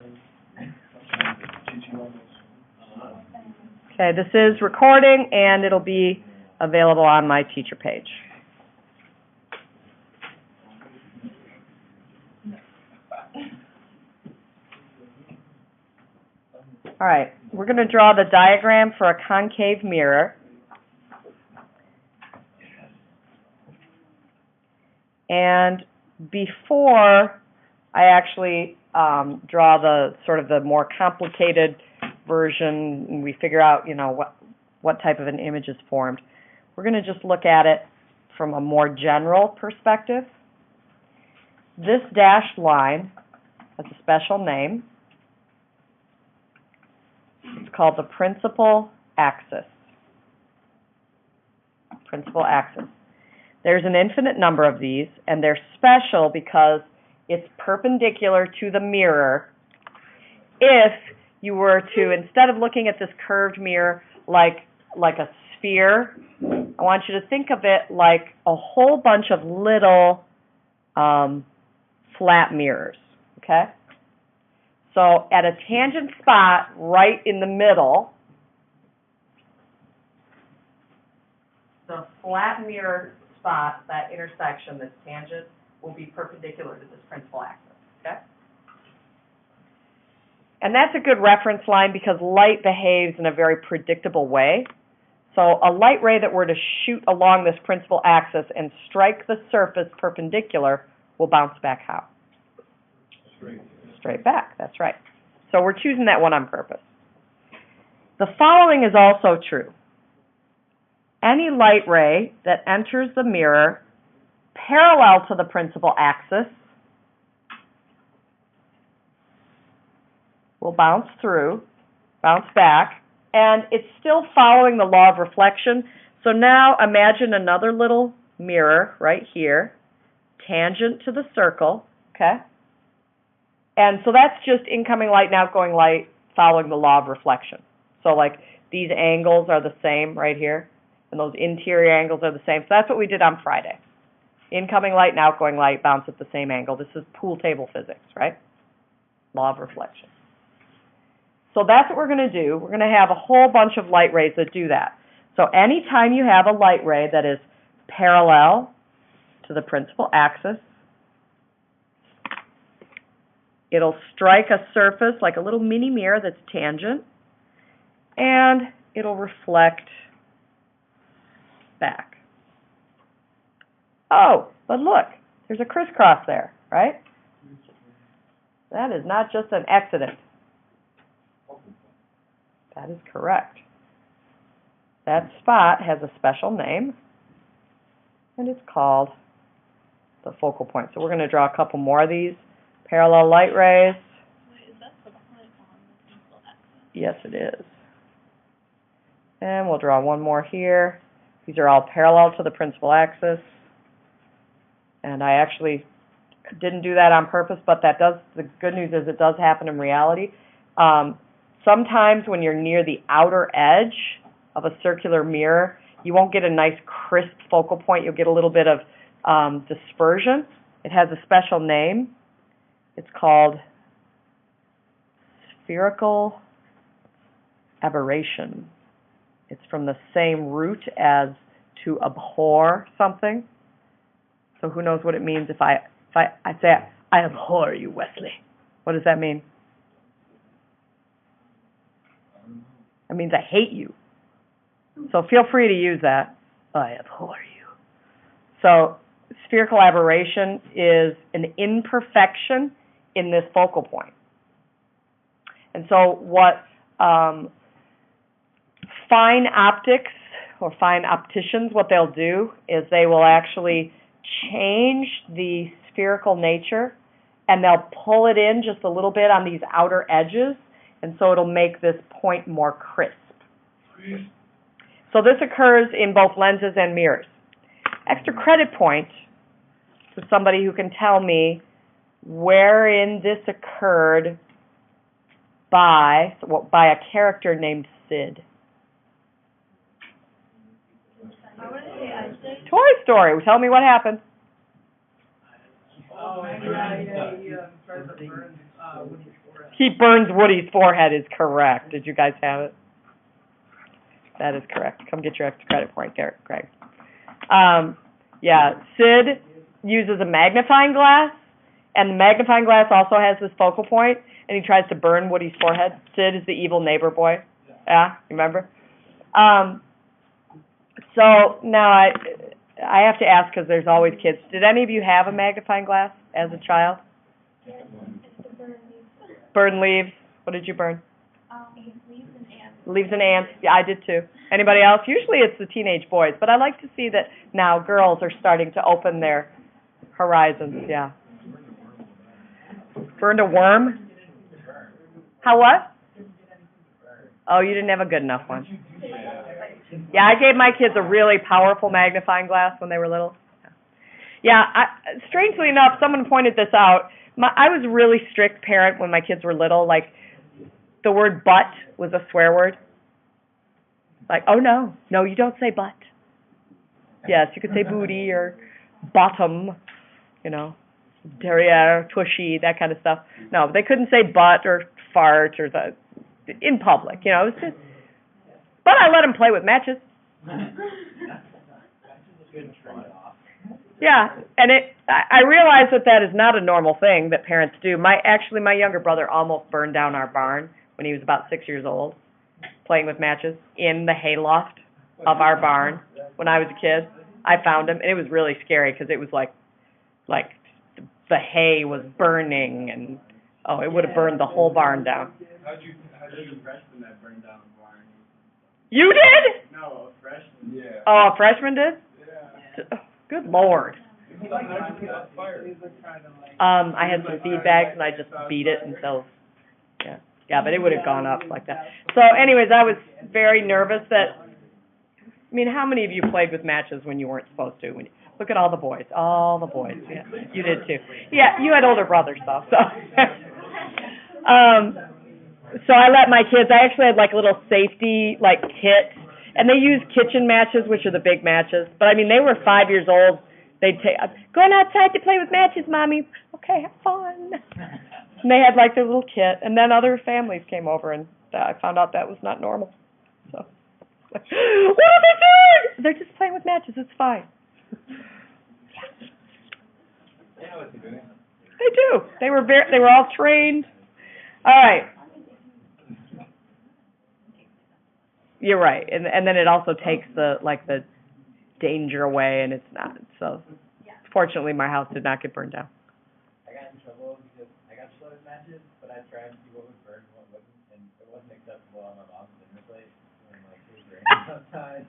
Okay, this is recording, and it'll be available on my teacher page. All right, we're going to draw the diagram for a concave mirror. And before I actually draw the sort of the more complicated version, and we figure out, what type of an image is formed, we're going to just look at it from a more general perspective. This dashed line has a special name. It's called the principal axis. Principal axis. There's an infinite number of these, and they're special because it's perpendicular to the mirror. If you were to, instead of looking at this curved mirror like a sphere, I want you to think of it like a whole bunch of little flat mirrors, okay? So at a tangent spot right in the middle, the flat mirror spot, that intersection, this tangent, will be perpendicular to this principal axis, okay? And that's a good reference line because light behaves in a very predictable way. So a light ray that were to shoot along this principal axis and strike the surface perpendicular will bounce back how? Straight back, that's right. So we're choosing that one on purpose. The following is also true. Any light ray that enters the mirror parallel to the principal axis will bounce back, and it's still following the law of reflection. So now imagine another little mirror right here, tangent to the circle, okay? And so that's just incoming light and outgoing light following the law of reflection. So like these angles are the same right here, and those interior angles are the same. So that's what we did on Friday. Incoming light and outgoing light bounce at the same angle. This is pool table physics, right? Law of reflection. So that's what we're going to do. We're going to have a whole bunch of light rays that do that. So anytime you have a light ray that is parallel to the principal axis, it'll strike a surface like a little mini mirror that's tangent, and it'll reflect back. Oh, but look, there's a crisscross there, right? That is not just an accident. That is correct. That spot has a special name, and it's called the focal point. So we're going to draw a couple more of these parallel light rays. Wait, is that the point on the principal axis? Yes, it is. And we'll draw one more here. These are all parallel to the principal axis. And I actually didn't do that on purpose, but the good news is it does happen in reality. Sometimes when you're near the outer edge of a circular mirror, you won't get a nice crisp focal point. You'll get a little bit of dispersion. It has a special name. It's called spherical aberration. It's from the same root as to abhor something. So who knows what it means if I say, I abhor you, Wesley. What does that mean? It means I hate you. So feel free to use that. I abhor you. So spherical aberration is an imperfection in this focal point. And so what fine optics or fine opticians, what they'll do is they will actually change the spherical nature, and they'll pull it in just a little bit on these outer edges, and so it'll make this point more crisp. So this occurs in both lenses and mirrors. Extra credit point to somebody who can tell me wherein this occurred by a character named Sid. I want to say Isaac. Toy Story. Tell me what happened. Oh, and he tries to burn Woody's forehead. He burns Woody's forehead is correct. Did you guys have it? That is correct. Come get your extra credit point, Greg. Yeah, Sid uses a magnifying glass, and the magnifying glass also has this focal point, and he tries to burn Woody's forehead. Sid is the evil neighbor boy. Yeah, remember? So now I have to ask, because there's always kids, did any of you have a magnifying glass as a child? Burn leaves. What did you burn? Leaves and ants. Leaves and ants. Yeah, I did too. Anybody else? Usually it's the teenage boys, but I like to see that now girls are starting to open their horizons. Yeah. Burned a worm? How what? Oh, you didn't have a good enough one. Yeah, I gave my kids a really powerful magnifying glass when they were little. Yeah, strangely enough, someone pointed this out. I was a really strict parent when my kids were little. Like, the word butt was a swear word. Like, oh, no, you don't say butt. Yes, you could say booty or bottom, you know, derriere, tushy, that kind of stuff. No, they couldn't say butt or fart or in public, you know. It was just, but I let them play with matches. Yeah, and I realize that is not a normal thing that parents do. My younger brother almost burned down our barn when he was about 6 years old, playing with matches in the hayloft of our barn when I was a kid. I found him, and it was really scary because it was like the hay was burning, and it would have burned the whole barn down. How'd you freshman that burned down the barn? You did? No, a freshman. Yeah. Oh, a freshman did? Yeah. Good Lord. I had some feed bags, and I just beat it until, yeah, but it would have gone up like that. So anyways, I was very nervous that, I mean, how many of you played with matches when you weren't supposed to? Look at all the boys. Yeah, you did too. Yeah, you had older brothers though, so. So I let my kids, I actually had like a little safety, like, kit, and they used kitchen matches, which are the big matches, but I mean, they were 5 years old. They'd say, going outside to play with matches, Mommy. Okay, have fun. And they had like their little kit, and then other families came over, and I found out that was not normal. So, what are they doing? They're just playing with matches. It's fine. They do. They were all trained. All right. You're right, and then it also takes the danger away, and it's not. So, fortunately, my house did not get burned down. I got in trouble because I got to play with matches, but I tried to see what would burn and what wouldn't, and it wasn't acceptable on my mom's dinner plate when it was raining outside.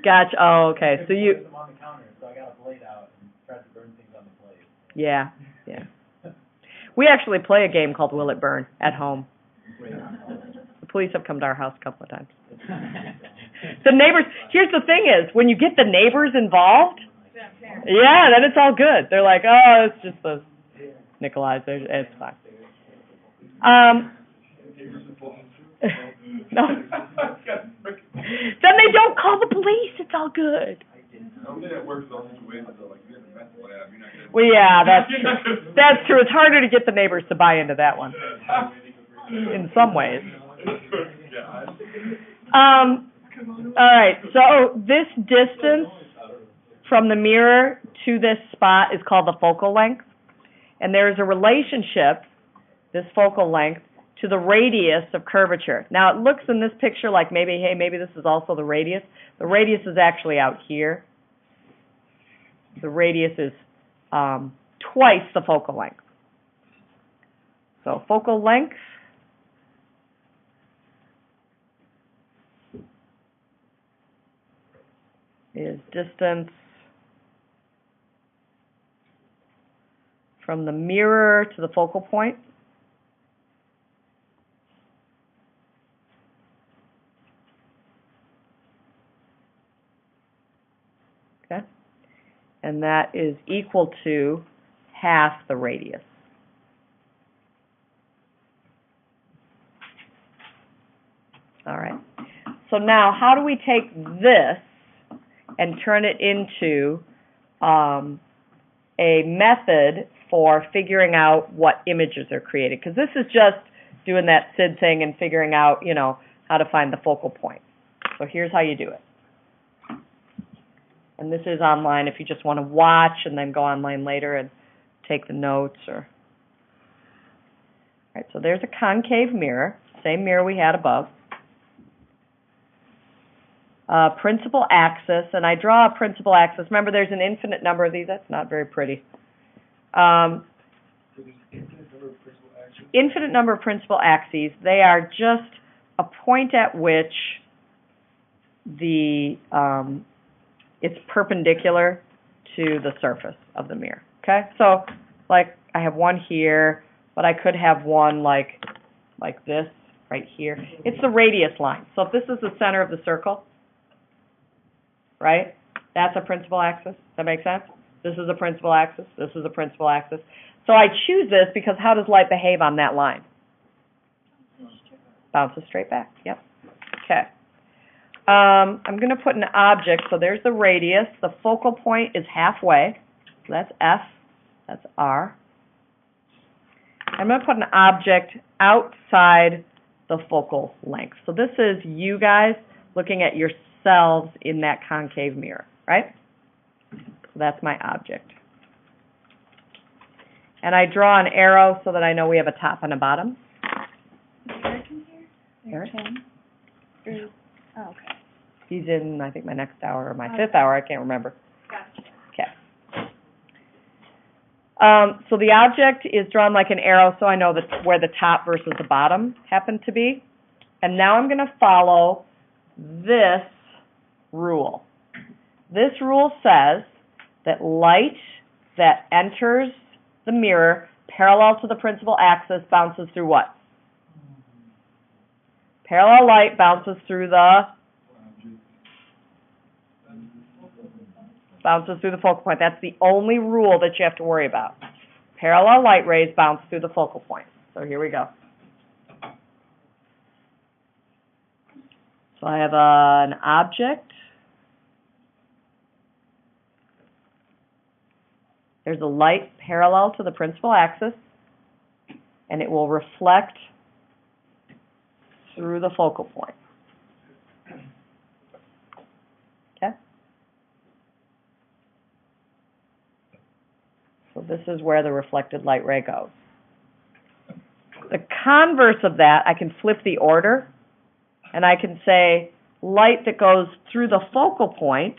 Gotcha. Oh, okay. So you. Them on the counter, so I got a blade out and tried to burn things on the plate. Yeah. We actually play a game called Will It Burn at home. The police have come to our house a couple of times. The neighbors, here's the thing is, when you get the neighbors involved, yeah, then it's all good. They're like, oh, it's just those Nikolais, it's fine. No. Then they don't call the police, it's all good. Well, yeah, that's true. That's true. It's harder to get the neighbors to buy into that one, in some ways. All right, so this distance from the mirror to this spot is called the focal length, and there is a relationship, this focal length, to the radius of curvature. Now, it looks in this picture like maybe this is also the radius. The radius is actually out here. The radius is twice the focal length. So focal length is distance from the mirror to the focal point. Okay? And that is equal to half the radius. All right. So now, how do we take this and turn it into a method for figuring out what images are created? Because this is just doing that SID thing and figuring out, you know, how to find the focal point. So here's how you do it. And this is online if you just want to watch and then go online later and take the notes or... All right, so there's a concave mirror, same mirror we had above. Principal axis, and I draw a principal axis. Remember, there's an infinite number of these. That's not very pretty. Infinite number of principal axes. They are just a point at which the it's perpendicular to the surface of the mirror. Okay, so like I have one here, but I could have one like this right here. It's the radius line. So if this is the center of the circle, right? That's a principal axis. Does that make sense? This is a principal axis. This is a principal axis. So I choose this because how does light behave on that line? Bounces straight back. Yep. Okay. I'm going to put an object. So there's the radius. The focal point is halfway. So that's F. That's R. I'm going to put an object outside the focal length. So this is you guys looking at yourselves in that concave mirror, right? So that's my object. And I draw an arrow so that I know we have a top and a bottom. Is Eric in here? Eric? Tim? Oh, okay. He's in, I think, my next hour or my fifth hour. I can't remember. Gotcha. Okay. So the object is drawn like an arrow, so I know where the top versus the bottom happen to be. And now I'm going to follow this rule. This rule says that light that enters the mirror parallel to the principal axis bounces through what? Parallel light bounces through the focal point. That's the only rule that you have to worry about. Parallel light rays bounce through the focal point. So here we go. So I have an object. There's a light parallel to the principal axis, and it will reflect through the focal point. Okay? So this is where the reflected light ray goes. The converse of that, I can flip the order, and I can say light that goes through the focal point